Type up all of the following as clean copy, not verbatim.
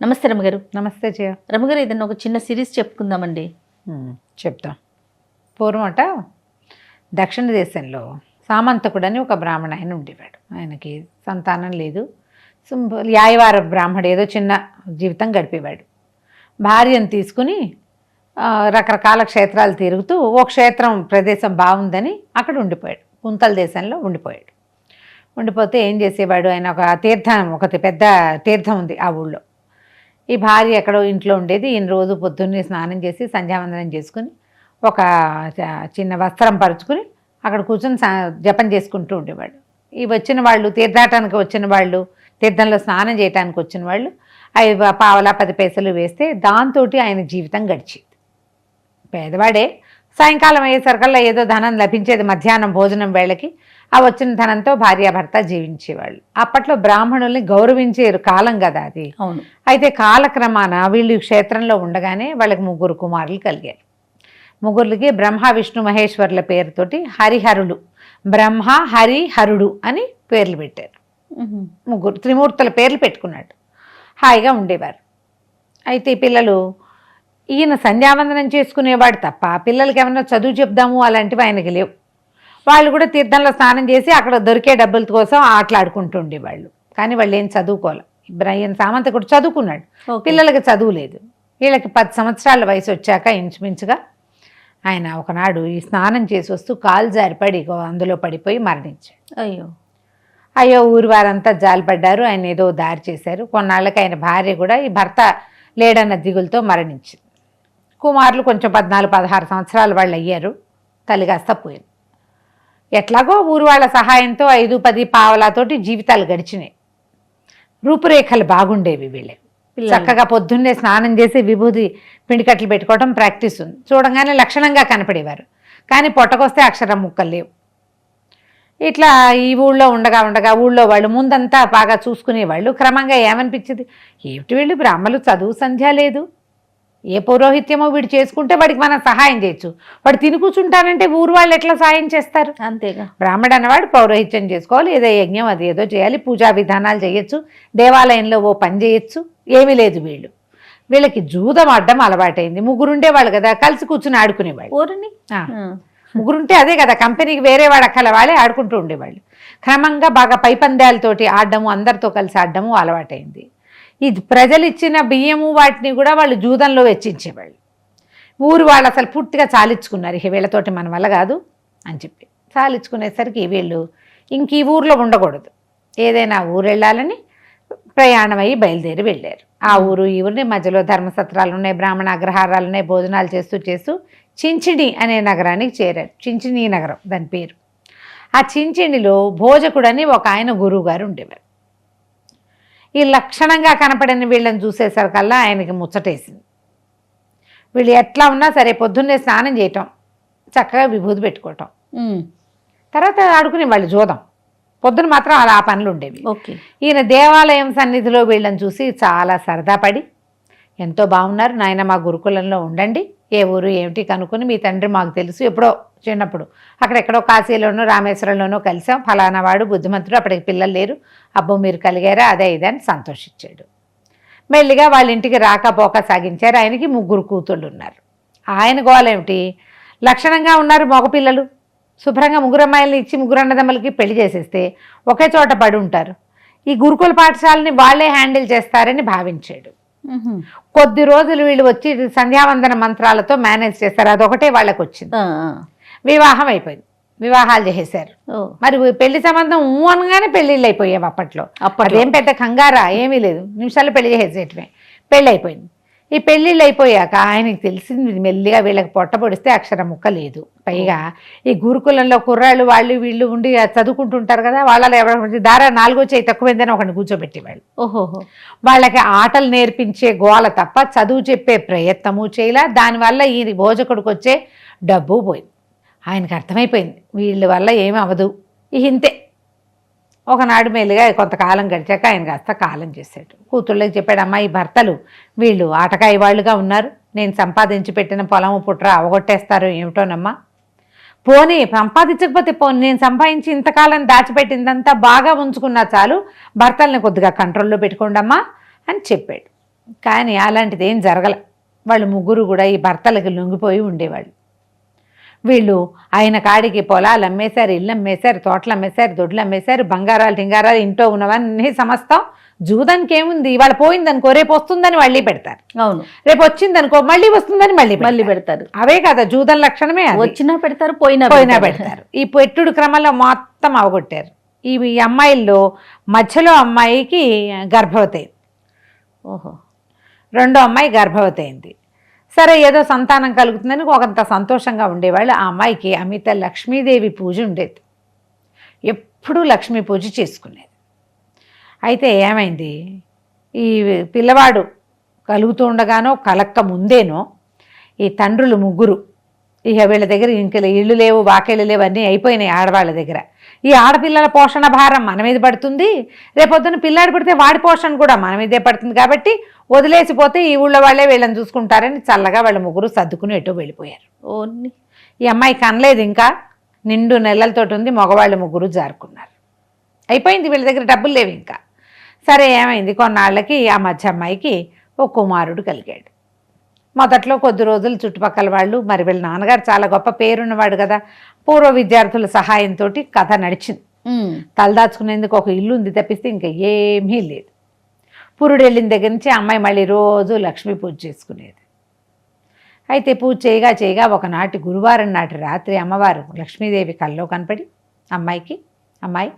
నమస్తే రమగారు. నమస్తే జయ. రమగారు, ఏదన్నా ఒక చిన్న సిరీస్ చెప్పుకుందామండి. చెప్తాం. పూర్వమట దక్షిణ దేశంలో సామంతకుడని ఒక బ్రాహ్మణ ఆయన ఉండేవాడు. ఆయనకి సంతానం లేదు. యాయవార బ్రాహ్మడు ఏదో చిన్న జీవితం గడిపేవాడు. భార్యను తీసుకుని రకరకాల క్షేత్రాలు తిరుగుతూ ఓ క్షేత్రం ప్రదేశం బాగుందని అక్కడ ఉండిపోయాడు. కుంతల దేశంలో ఉండిపోయాడు. ఉండిపోతే ఏం చేసేవాడు, ఆయన ఒక పెద్ద తీర్థం ఉంది ఆ ఊళ్ళో. ఈ భార్య ఎక్కడో ఇంట్లో ఉండేది. ఈయన రోజు పొద్దున్నే స్నానం చేసి సంధ్యావందనం చేసుకుని ఒక చిన్న వస్త్రం పరుచుకుని అక్కడ కూర్చొని జపం చేసుకుంటూ ఉండేవాడు. ఈ వచ్చిన వాళ్ళు, తీర్థాటానికి వచ్చిన వాళ్ళు, తీర్థంలో స్నానం చేయడానికి వచ్చిన వాళ్ళు 5 పావలా 10 పైసలు వేస్తే దాంతో ఆయన జీవితం గడిచేది. పేదవాడే. సాయంకాలం అయ్యేసరికల్లా ఏదో ధనం లభించేది. మధ్యాహ్నం భోజనం వేళకి ఆ వచ్చిన ధనంతో భార్యాభర్త జీవించేవాళ్ళు. అప్పట్లో బ్రాహ్మణుల్ని గౌరవించే కాలం కదా అది. అవును. అయితే కాలక్రమాన వీళ్ళు క్షేత్రంలో ఉండగానే వాళ్ళకి 3 కుమారులు కలిగారు. 3కి బ్రహ్మ విష్ణు మహేశ్వర్ల పేరుతోటి హరిహరుడు, బ్రహ్మ హరి హరుడు అని పేర్లు పెట్టారు. 3 త్రిమూర్తుల పేర్లు పెట్టుకున్నాడు. హాయిగా ఉండేవారు. అయితే ఈ పిల్లలు, ఈయన సంధ్యావందనం చేసుకునేవాడు తప్ప పిల్లలకి ఏమన్నా చదువు చెప్దాము అలాంటివి ఆయనకి లేవు. వాళ్ళు కూడా తీర్థంలో స్నానం చేసి అక్కడ దొరికే డబ్బుల కోసం ఆటలాడుకుంటూ ఉండేవాళ్ళు. కానీ వాళ్ళు ఏం చదువుకోవాలి. ఈయన సామంతకుడు చదువుకున్నాడు, పిల్లలకి చదువు లేదు. వీళ్ళకి 10 సంవత్సరాల వయసు వచ్చాక ఇంచుమించుగా ఆయన ఒకనాడు ఈ స్నానం చేసి వస్తూ కాలు జారిపడి అందులో పడిపోయి మరణించాడు. అయ్యో ఊరి వారంతా జాలిపడ్డారు. ఆయన ఏదో దారి చేశారు. కొన్నాళ్ళకి ఆయన భార్య కూడా ఈ భర్త లేడన్న దిగులతో మరణించింది. కుమారులు కొంచెం 14-16 సంవత్సరాలు వాళ్ళు అయ్యారు. తల్లి కాస్త పోయింది. ఎట్లాగో ఊరు వాళ్ళ సహాయంతో 5-10 పావలాతోటి జీవితాలు గడిచినాయి. రూపురేఖలు బాగుండేవి. వీళ్ళే చక్కగా పొద్దున్నే స్నానం చేసి విభూది పిండికట్లు పెట్టుకోవడం ప్రాక్టీస్ ఉంది. చూడంగానే లక్షణంగా కనపడేవారు. కానీ పొట్టకొస్తే అక్షరం ముక్కలు లేవు. ఇట్లా ఈ ఊళ్ళో ఉండగా ఊళ్ళో వాళ్ళు ముందంతా బాగా చూసుకునేవాళ్ళు. క్రమంగా ఏమనిపించింది, ఏమిటి వీళ్ళు బ్రాహ్మలు, చదువు సంధ్య లేదు, ఏ పౌరోహిత్యమో వీడు చేసుకుంటే వాడికి మనం సహాయం చేయొచ్చు. వాడు తిని కూర్చుంటానంటే ఊరు వాళ్ళు ఎట్లా సహాయం చేస్తారు? అంతేగా. బ్రాహ్మడు అన్నవాడు పౌరోహిత్యం చేసుకోవాలి, ఏదో యజ్ఞం అది ఏదో చేయాలి, పూజా విధానాలు చేయొచ్చు, దేవాలయంలో ఓ పని చేయొచ్చు. ఏమీ లేదు. వీళ్ళకి జూదం అడ్డం అలవాటైంది. 3 ఉండేవాళ్ళు కదా, కలిసి కూర్చుని ఆడుకునేవాళ్ళు. ఊరిని 3 ఉంటే అదే కదా, కంపెనీకి వేరే వాడు అక్కల వాళ్ళే ఆడుకుంటూ ఉండేవాళ్ళు. క్రమంగా బాగా పైపందాలతోటి ఆడడము, అందరితో కలిసి ఆడడము అలవాటైంది. ఇది ప్రజలు ఇచ్చిన బియ్యము వాటిని కూడా వాళ్ళు జూదంలో వెచ్చించేవాళ్ళు. ఊరు వాళ్ళు అసలు పూర్తిగా చాలించుకున్నారు. ఇక వీళ్ళతోటి మన వల్ల కాదు అని చెప్పి చాలించుకునేసరికి వీళ్ళు ఇంక ఈ ఊర్లో ఉండకూడదు, ఏదైనా ఊరు వెళ్ళాలని ప్రయాణం అయ్యి బయలుదేరి వెళ్ళారు. ఆ ఊరు ఈ ఊరిని మధ్యలో ధర్మసత్రాలు ఉన్నాయి, బ్రాహ్మణ అగ్రహారాలు ఉన్నాయి. భోజనాలు చేస్తూ చించిణి అనే నగరానికి చేరారు. చించిణి నగరం దాని పేరు. ఆ చించిణిలో భోజకుడని ఒక ఆయన గురువు గారు ఉండేవారు. ఈ లక్షణంగా కనపడిన వీళ్ళని చూసేసరికల్లా ఆయనకి ముచ్చటేసింది. వీళ్ళు ఎట్లా ఉన్నా సరే పొద్దున్నే స్నానం చేయటం, చక్కగా విభూతి పెట్టుకోవటం, తర్వాత ఆడుకునే వాళ్ళు జూదం. పొద్దున మాత్రం అలా ఆ పనులు ఉండేవి. ఈయన దేవాలయం సన్నిధిలో వీళ్ళని చూసి చాలా సరదా పడి, ఎంతో బాగున్నారు నాయన, మా గురుకులంలో ఉండండి, ఏ ఊరు ఏమిటి కనుక్కొని మీ తండ్రి మాకు తెలుసు, ఎప్పుడో చిన్నప్పుడు అక్కడెక్కడో కాశీలోనో రామేశ్వరంలోనో కలిసాం, ఫలానా వాడు బుద్ధిమంతుడు, అప్పటికి పిల్లలు లేరు, అబ్బో మీరు కలిగారా, అదే ఇదని సంతోషించాడు. మెల్లిగా వాళ్ళ ఇంటికి రాకపోక సాగించారు. ఆయనకి 3 కూతుళ్ళు ఉన్నారు. ఆయన గోలేమిటి, లక్షణంగా ఉన్నారు మగపిల్లలు, శుభ్రంగా 3 అమ్మాయిలను ఇచ్చి 3 అన్నదమ్మలకి పెళ్లి చేసేస్తే ఒకే చోట పడి ఉంటారు. ఈ గురుకుల పాఠశాలని వాళ్లే హ్యాండిల్ చేస్తారని భావించాడు. కొద్ది రోజులు వీళ్ళు వచ్చి సంధ్యావందన మంత్రాలతో మేనేజ్ చేస్తారు. అదొకటే వాళ్ళకి వచ్చింది. వివాహం అయిపోయింది. వివాహాలు చేసేశారు. మరి పెళ్లి సంబంధం అనగానే పెళ్లిళ్ళు అయిపోయావు. అప్పట్లో అదేం పెద్ద కంగారా ఏమీ లేదు, నిమిషాలు పెళ్లి చేసేటమే. పెళ్ళి అయిపోయింది. ఈ పెళ్ళిళ్ళు అయిపోయాక ఆయనకి తెలిసింది మెల్లిగా వీళ్ళకి పొట్ట పొడిస్తే అక్షరం ముక్క లేదు. పైగా ఈ గురుకులంలో కుర్రాళ్ళు వాళ్ళు వీళ్ళు ఉండి చదువుకుంటుంటారు కదా, వాళ్ళలో ఎవరి దారా 4వ చేయి తక్కువైందని ఒకరిని కూర్చోబెట్టేవాళ్ళు. వాళ్ళకి ఆటలు నేర్పించే గోల తప్ప చదువు చెప్పే ప్రయత్నము చేయలా. దానివల్ల ఈ భోజకుడికి వచ్చే డబ్బు పోయింది. ఆయనకు అర్థమైపోయింది వీళ్ళ వల్ల ఏమీ అవ్వదు, ఇంతే. ఒకనాడు మెల్లిగా కొంతకాలం గడిచాక ఆయన కాస్త కాలం చేశాడు. కూతుళ్ళకి చెప్పాడు, అమ్మా ఈ భర్తలు వీళ్ళు ఆటకాయ వాళ్ళుగా ఉన్నారు, నేను సంపాదించి పెట్టిన పొలము పుట్ర అవగొట్టేస్తారు ఏమిటోనమ్మా, పోనీ సంపాదించకపోతే పోనీ, నేను సంపాదించి ఇంతకాలం దాచిపెట్టిందంతా బాగా ఉంచుకున్నా చాలు, భర్తల్ని కొద్దిగా కంట్రోల్లో పెట్టుకోండమ్మా అని చెప్పాడు. కానీ అలాంటిది ఏం జరగల. వాళ్ళు ముగ్గురు కూడా ఈ భర్తలకి లొంగిపోయి ఉండేవాళ్ళు. వీళ్ళు ఆయన కాడికి పొలాలు అమ్మేశారు, ఇల్లు అమ్మేశారు, తోటలు అమ్మేశారు, దొడ్లు అమ్మేశారు, బంగారాలు టింగారాలు ఇంట్లో ఉన్నవన్నీ సమస్తం. జూదానికి ఏముంది, ఇవాళ పోయిందనుకో రేపు వస్తుందని మళ్ళీ పెడతారు. అవును, రేపు వచ్చిందనుకో మళ్ళీ వస్తుందని మళ్ళీ పెడతారు. అవే కదా జూదం లక్షణమే. వచ్చినా పెడతారు, పోయినా పెడతారు. ఈ పెట్టుడు క్రమంలో మొత్తం అవగొట్టారు. ఈ అమ్మాయిల్లో మధ్యలో అమ్మాయికి గర్భవతి అయింది. ఓహో, రెండో అమ్మాయి గర్భవతి అయింది. సరే ఏదో సంతానం కలుగుతుందని ఒకంత సంతోషంగా ఉండేవాళ్ళు. ఆ అమ్మాయికి అమిత లక్ష్మీదేవి పూజ ఉండేది. ఎప్పుడూ లక్ష్మీ పూజ చేసుకునేది. అయితే ఏమైంది, ఈ పిల్లవాడు కలుగుతూ ఉండగానో కలక్క ముందేనో ఈ తండ్రులు ముగ్గురు, ఇక వీళ్ళ దగ్గర ఇంక ఇళ్ళు లేవు, వాకేళ్ళు లేవు, అన్నీ అయిపోయినాయి ఆడవాళ్ళ దగ్గర. ఈ ఆడపిల్లల పోషణ భారం మన మీద పడుతుంది, రేపొద్దున పిల్లాడు పడితే వాడి పోషణ కూడా మన మీదే పడుతుంది, కాబట్టి వదిలేసిపోతే ఈ ఊళ్ళో వాళ్ళే వీళ్ళని చూసుకుంటారని చల్లగా వాళ్ళ ముగ్గురు సర్దుకుని ఎటో వెళ్ళిపోయారు. ఓన్లీ ఈ అమ్మాయి కనలేదు, ఇంకా నిండు నెలలతో ఉంది. మగవాళ్ళు ముగ్గురు జారుకున్నారు. అయిపోయింది, వీళ్ళ దగ్గర డబ్బులు లేవు ఇంకా. సరే ఏమైంది, కొన్నాళ్ళకి ఆ మధ్య అమ్మాయికి ఓ కుమారుడు కలిగాడు. మొదట్లో కొద్ది రోజులు చుట్టుపక్కల వాళ్ళు, మరి వీళ్ళ నాన్నగారు చాలా గొప్ప పేరున్నవాడు కదా, పూర్వ విద్యార్థుల సహాయంతో కథ నడిచింది. తలదాచుకునేందుకు ఒక ఇల్లు ఉంది తప్పిస్తే ఇంకా ఏమీ లేదు. పురుడు వెళ్ళిన దగ్గర నుంచి అమ్మాయి మళ్ళీ రోజు లక్ష్మీ పూజ చేసుకునేది. అయితే పూజ చేయగా చేయగా ఒకనాటి గురువారం నాటి రాత్రి అమ్మవారు లక్ష్మీదేవి కల్లో కనపడి అమ్మాయికి, అమ్మాయి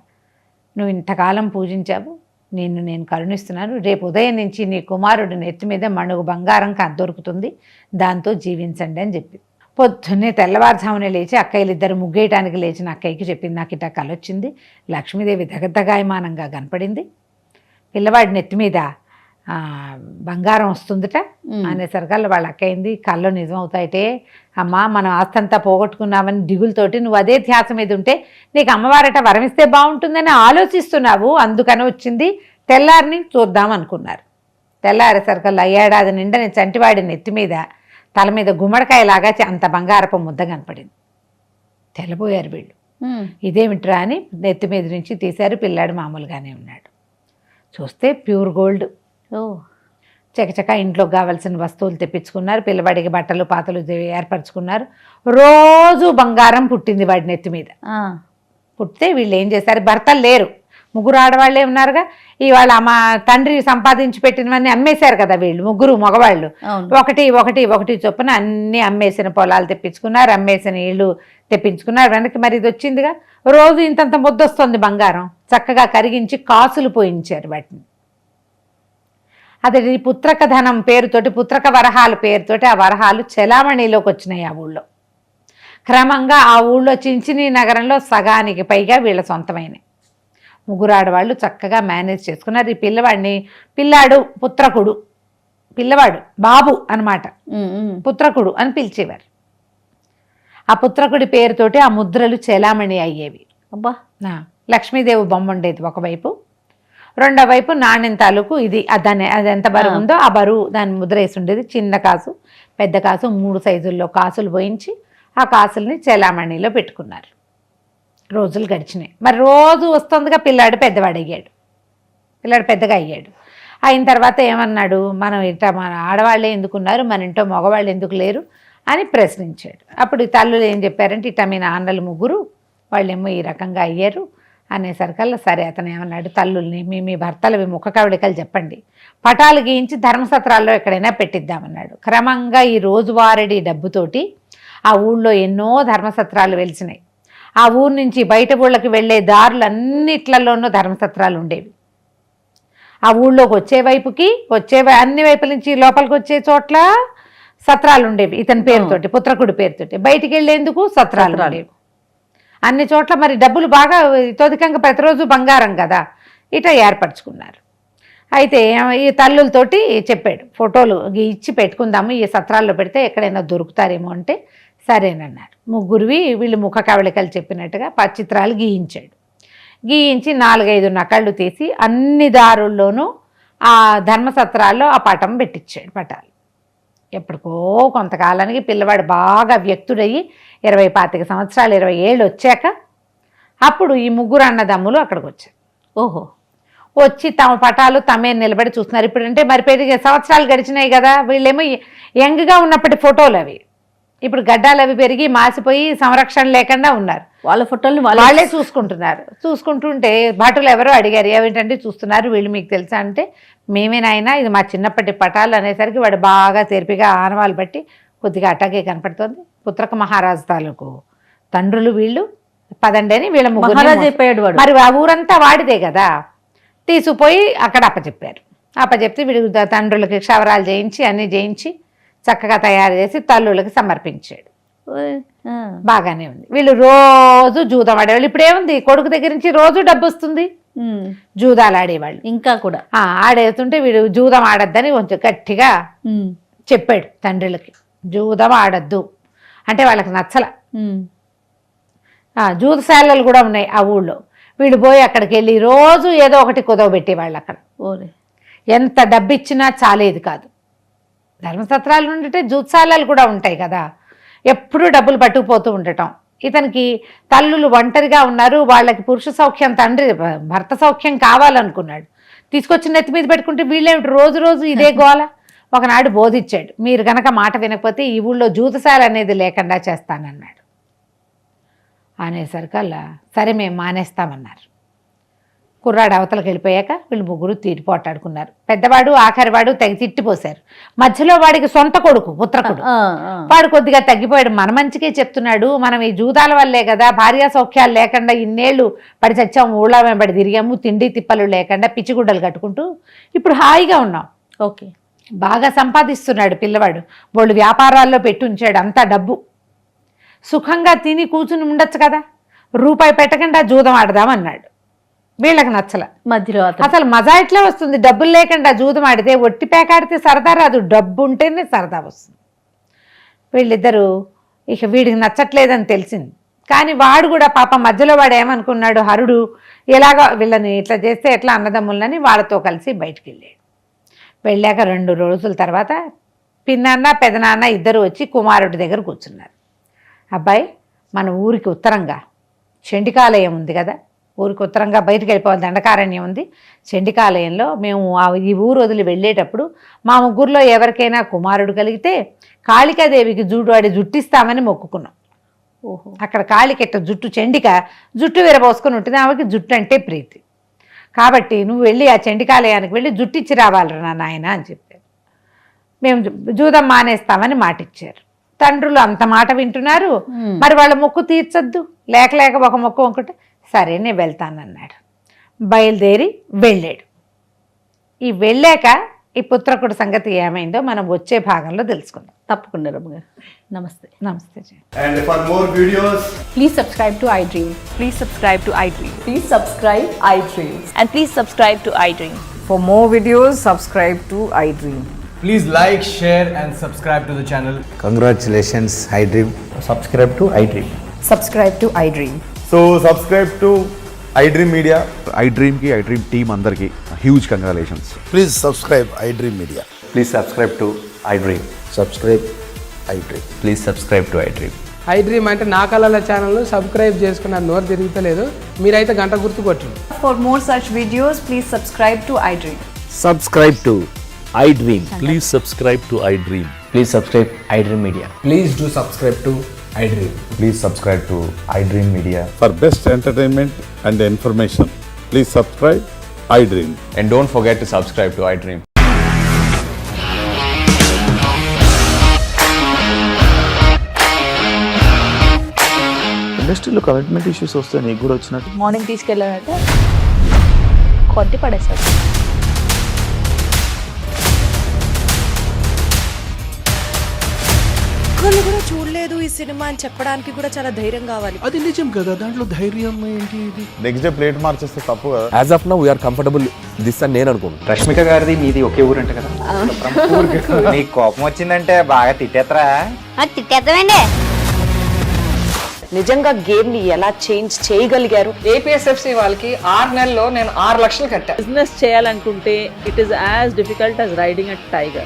నువ్వు ఇంతకాలం పూజించావు, నిన్ను నేను కరుణిస్తున్నాను, రేపు ఉదయం నుంచి నీ కుమారుడు నెత్తి మీద మణుగు బంగారం దొరుకుతుంది, దాంతో జీవించండి అని చెప్పింది. పొద్దున్నే తెల్లవారుజామునే లేచి అక్కయ్యలిద్దరు ముగ్గేయటానికి లేచిన అక్కయ్యకి చెప్పింది, నాకు ఇట్లా కలొచ్చింది, లక్ష్మీదేవి దగదగాయమానంగా కనపడింది, పిల్లవాడి నెత్తి మీద బంగారం వస్తుందట అనేసరికల్లా వాళ్ళ అక్కయింది, కళ్ళు నిజం అవుతాయిటే అమ్మా, మనం ఆస్తంతా పోగొట్టుకున్నామని దిగులతోటి నువ్వు అదే ధ్యాస మీద ఉంటే నీకు అమ్మవారట వరమిస్తే బాగుంటుందని ఆలోచిస్తున్నావు, అందుకని వచ్చింది, తెల్లారిని చూద్దాం అనుకున్నారు. తెల్లారేసరికల్లా ఏడాది నిండని చంటివాడి నెత్తి మీద తల మీద గుమ్మడికాయలాగా అంత బంగారపు ముద్ద కనపడింది. తెల్లబోయారు వీళ్ళు, ఇదేమిట్రా అని నెత్తి మీద నుంచి తీశారు. పిల్లాడు మామూలుగానే ఉన్నాడు. చూస్తే ప్యూర్ గోల్డ్. చకచక ఇంట్లోకి కావాల్సిన వస్తువులు తెప్పించుకున్నారు, పిల్లవాడికి బట్టలు పాతలు ఏర్పరచుకున్నారు. రోజు బంగారం పుట్టింది వాడి నెత్తి మీద. పుట్టితే వీళ్ళు ఏం చేశారు, భర్తలు లేరు, ముగ్గురు ఆడవాళ్ళే ఉన్నారుగా, ఇవాళ మా తండ్రి సంపాదించి పెట్టినవన్నీ అమ్మేశారు కదా వీళ్ళు ముగ్గురు మగవాళ్ళు. ఒకటి ఒకటి ఒకటి చొప్పున అన్నీ అమ్మేసిన పొలాలు తెప్పించుకున్నారు, అమ్మేసిన ఇళ్ళు తెప్పించుకున్నారు. వెనక్కి మరి ఇది వచ్చిందిగా, రోజు ఇంతంత ముద్ద వస్తుంది బంగారం, చక్కగా కరిగించి కాసులు పోయించారు వాటిని. అదే పుత్రక ధనం పేరుతోటి, పుత్రక వరహాల పేరుతోటి ఆ వరహాలు చెలామణిలోకి వచ్చినాయి ఆ ఊళ్ళో. క్రమంగా ఆ ఊళ్ళో చించిని నగరంలో సగానికి పైగా వీళ్ళ సొంతమైనవి. ముగ్గురు ఆడవాళ్ళు చక్కగా మేనేజ్ చేసుకున్నారు. ఈ పిల్లాడు పుత్రకుడు, పిల్లవాడు బాబు అనమాట, పుత్రకుడు అని పిలిచేవారు. ఆ పుత్రకుడి పేరుతోటి ఆ ముద్రలు చెలామణి అయ్యేవి. అబ్బా, లక్ష్మీదేవి బొమ్మ ఉండేది ఒకవైపు, రెండో వైపు నాణ్యం తాలూకు ఇది, దాన్ని అది ఎంత బరువు ఉందో ఆ బరువు దాని ముద్ర వేసి ఉండేది. చిన్న కాసు, పెద్ద కాసు, 3 సైజుల్లో కాసులు పోయించి ఆ కాసుల్ని చెలామణిలో పెట్టుకున్నారు. రోజులు గడిచినాయి. మరి రోజు వస్తుందిగా పిల్లాడు పెద్దగా అయ్యాడు. అయిన తర్వాత ఏమన్నాడు, మనం మన ఆడవాళ్ళే ఎందుకున్నారు, మన ఇంట్లో మగవాళ్ళు ఎందుకు లేరు అని ప్రశ్నించాడు. అప్పుడు ఈ తల్లులు ఏం చెప్పారంటే, ఇట్లా మీ నాన్నలు ముగ్గురు వాళ్ళేమో ఈ రకంగా అయ్యారు అనేసరికల్లా సరే అతను ఏమన్నాడు, తల్లుల్ని మీ భర్తలవి ముఖ కవళికలు చెప్పండి, పటాలు గీయించి ధర్మసత్రాల్లో ఎక్కడైనా పెట్టిద్దామన్నాడు. క్రమంగా ఈ రోజువారీ డబ్బుతోటి ఆ ఊళ్ళో ఎన్నో ధర్మసత్రాలు వెలిసినాయి. ఆ ఊరు నుంచి బయట ఊళ్ళకి వెళ్ళే దారులన్నిట్లలోనూ ధర్మసత్రాలు ఉండేవి. ఆ ఊళ్ళోకి అన్ని వైపుల నుంచి లోపలికి వచ్చే చోట్ల సత్రాలు ఉండేవి. ఇతని పేరుతోటి, పుత్రకుడి పేరుతోటి బయటికి వెళ్ళేందుకు సత్రాలు ఉండేవి అన్ని చోట్ల. మరి డబ్బులు బాగా తొదికంగా ప్రతిరోజు బంగారం కదా, ఇట్లా ఏర్పరచుకున్నారు. అయితే ఈ తల్లులతోటి చెప్పాడు, ఫోటోలు ఇచ్చి పెట్టుకుందాము, ఈ సత్రాల్లో పెడితే ఎక్కడైనా దొరుకుతారేమో అంటే సరేనన్నారు. ముగ్గురివి వీళ్ళు ముఖ కవళికలు చెప్పినట్టుగా చిత్రాలు గీయించి 4-5 నకళ్ళు తీసి అన్ని దారుల్లోనూ ఆ ధర్మసత్రాల్లో ఆ పటం పెట్టించాడు. పటాలు ఎప్పటికో కొంతకాలానికి పిల్లవాడు బాగా వ్యక్తుడయ్యి 25 సంవత్సరాలు 20 ఏళ్ళు వచ్చాక అప్పుడు ఈ ముగ్గురు అన్నదమ్ములు అక్కడికి వచ్చారు. ఓహో. వచ్చి తమ పటాలు తమే నిలబడి చూస్తున్నారు. ఇప్పుడు అంటే మరి పెరిగే సంవత్సరాలు గడిచినాయి కదా, వీళ్ళేమో యంగ్గా ఉన్నప్పటి ఫోటోలు అవి. ఇప్పుడు గడ్డాలు అవి పెరిగి మాసిపోయి సంరక్షణ లేకుండా ఉన్నారు. వాళ్ళ ఫోటోలు వాళ్ళే చూసుకుంటున్నారు. చూసుకుంటుంటే భటులు ఎవరో అడిగారు, ఏమిటంటే చూస్తున్నారు వీళ్ళు మీకు తెలుసా అంటే, మేమేనాయనా ఇది మా చిన్నప్పటి పటాలు అనేసరికి వాడు బాగా తెరిపిగా ఆనవాళ్ళు బట్టి కొద్దిగా అట్టాగే కనపడుతోంది. పుత్రక మహారాజు తాలూకు తండ్రులు వీళ్ళు, పదండి అని వీళ్ళ మహారాజు అయిపోయాడు వాడు. మరి ఆ ఊరంతా వాడిదే కదా. తీసుకుపోయి అక్కడ అప్పచెప్పారు. అప్పచెప్తే వీడి తండ్రులకి క్షవరాలు చేయించి అన్నీ చేయించి చక్కగా తయారు చేసి తల్లులకి సమర్పించాడు. బాగానే ఉంది. వీళ్ళు రోజు జూదం ఆడేవాళ్ళు. ఇప్పుడు ఏముంది, కొడుకు దగ్గర నుంచి రోజు డబ్బు వస్తుంది, జూదాలు ఆడేవాళ్ళు ఇంకా కూడా. ఆడేస్తుంటే వీడు జూదం ఆడద్దని కొంచెం గట్టిగా చెప్పాడు తండ్రులకి, జూదం ఆడద్దు అంటే వాళ్ళకి నచ్చల. జూదశాలలు కూడా ఉన్నాయి ఆ ఊళ్ళో. వీళ్ళు పోయి అక్కడికి వెళ్ళి రోజు ఏదో ఒకటి కుదవబెట్టేవాళ్ళు. అక్కడ ఎంత డబ్బు ఇచ్చినా చాలేది కాదు. ధర్మసత్రాలు ఉంటే జూత్సాలాలు కూడా ఉంటాయి కదా, ఎప్పుడూ డబ్బులు పట్టుకుపోతూ ఉండటం. ఇతనికి తల్లులు ఒంటరిగా ఉన్నారు, వాళ్ళకి పురుష సౌఖ్యం, తండ్రి భర్త సౌఖ్యం కావాలనుకున్నాడు. తీసుకొచ్చి నెత్తి మీద పెట్టుకుంటే వీళ్ళేమిటి రోజు రోజు ఇదే గోల. ఒకనాడు బోధించాడు, మీరు గనక మాట వినకపోతే ఈ ఊళ్ళో జూతశాల అనేది లేకుండా చేస్తానన్నాడు. అనేసరికల్లా సరే మేము మానేస్తామన్నారు. కుర్రాడు అవతలకి వెళ్ళిపోయాక వీళ్ళు ముగ్గురు తీరిపోటాడుకున్నారు. పెద్దవాడు ఆఖరివాడు తెగ తిట్టిపోశారు. మధ్యలో వాడికి సొంత కొడుకు పుత్రకుడు, వాడు కొద్దిగా తగ్గిపోయాడు. మన మంచికే చెప్తున్నాడు, మనం ఈ జూదాల వల్లే కదా భార్యా సౌఖ్యాలు లేకుండా ఇన్నేళ్ళు పడి చచ్చాము, ఊళ్ళో వెంబడి తిరిగాము, తిండి తిప్పలు లేకుండా పిచ్చిగుడ్డలు కట్టుకుంటూ ఇప్పుడు హాయిగా ఉన్నాం. ఓకే, బాగా సంపాదిస్తున్నాడు పిల్లవాడు, వాళ్ళు వ్యాపారాల్లో పెట్టి ఉంచాడు అంతా డబ్బు. సుఖంగా తిని కూర్చుని ఉండొచ్చు కదా, రూపాయి పెట్టకుండా జూదం ఆడదామన్నాడు. వీళ్ళకి నచ్చల. మధ్యలో అసలు మజా ఎట్లా వస్తుంది, డబ్బులు లేకుండా జూదం ఆడితే, ఒట్టి పేకాడితే సరదా రాదు, డబ్బు ఉంటేనే సరదా వస్తుంది. వీళ్ళిద్దరూ ఇక వీడికి నచ్చట్లేదని తెలిసింది. కానీ వాడు కూడా పాప మధ్యలో వాడు ఏమనుకున్నాడు, హరుడు ఎలాగో వీళ్ళని ఇట్లా చేస్తే ఎట్లా అన్నదమ్ములని వాళ్ళతో కలిసి బయటికి వెళ్ళాడు. వెళ్ళాక 2 రోజుల తర్వాత పిన్నాన్న పెదనాన్న ఇద్దరు వచ్చి కుమారుడి దగ్గర కూర్చున్నారు. అబ్బాయి, మన ఊరికి ఉత్తరంగా చండికాలయం ఉంది కదా, ఊరికి ఉత్తరంగా బయటకు వెళ్ళిపోవాలి, దండకారణ్యం ఉంది. చండికాలయంలో మేము ఈ ఊరు వదిలి వెళ్ళేటప్పుడు మా ముగ్గురులో ఎవరికైనా కుమారుడు కలిగితే కాళికాదేవికి జుట్టిస్తామని మొక్కుకున్నాం. ఓహో, అక్కడ కాళికెట్ట జుట్టు, చండిక జుట్టు విరబోసుకొని ఉంటుంది, ఆమెకి జుట్టు అంటే ప్రీతి. కాబట్టి నువ్వు వెళ్ళి ఆ చండికాలయానికి వెళ్ళి జుట్టిచ్చి రావాలరా నాయన అని చెప్పారు. మేము జూదం మానేస్తామని మాటిచ్చారు. తండ్రులు అంత మాట వింటున్నారు, మరి వాళ్ళ మొక్కు తీర్చొద్దు, లేక ఒక మొక్కు అనుకుంటే సరే నేను వెళ్తానన్నాడు. బయలుదేరి వెళ్ళాడు. ఈ వెళ్ళాక ఈ పుత్రకుడి సంగతి ఏమైందో మనం వచ్చే భాగంలో తెలుసుకుందాం. తప్పకుండా రమ్మగారు. నమస్తే. నమస్తే. And for more videos, please subscribe to iDream. Please subscribe to iDream. Please subscribe iDream. And please subscribe to iDream. For more videos, subscribe to iDream. please like, share and subscribe to the channel. Congratulations, iDream. Subscribe to iDream. Subscribe to iDream. So subscribe to iDream Media. iDream ki iDream team andarki huge congratulations. Please subscribe iDream Media. Please subscribe to iDream. Subscribe iDream. Please subscribe to iDream. iDream అంటే నా కళల channel subscribe చేసుకున్న నోరు తిరుగుతలేదు, మీరైతే గంట గుర్తు కొట్టండి. For more such videos, please subscribe to iDream. Subscribe to iDream. Please subscribe to iDream. Please subscribe iDream Media. Please do subscribe to iDream. Please subscribe to iDream Media. For best entertainment and information, please subscribe iDream. And don't forget to subscribe to iDream. ఇండస్ట్రీలో commitment issues వస్తే నీకు కూడా వచ్చినట్టు. Morning తీసుకెళ్ళాలంటే కొట్టి పడేస్తాడు. ఒక్కళ్ళు కూడా చూడలేదు ఈ సినిమా అని చెప్పడానికి కూడా చాలా ధైర్యం కావాలి. అది నిజం కదా, దాంట్లో ధైర్యం ఏంటి? ఇది నెక్స్ట్ డే ప్లేట్ మార్చేస్తే తప్పు కదా. As of now we are comfortable this అని నేను అనుకుంటున్నాను. రష్మిక గారిది మీది ఒకే ఊరు అంట కదా. నీకు కోపం వచ్చిందంటే బాగా తిట్టేత్తరా? తిట్టేద్దామండి. నిజంగా గేమ్ ని ఎలా చేంజ్ చేయగలిగారు? ఏపీఎస్ఎఫ్సి వాళ్ళకి 6 నెలల్లో నేను 6 లక్షలు కట్టా. బిజినెస్ చేయాలనుకుంటే it is as difficult as riding a tiger.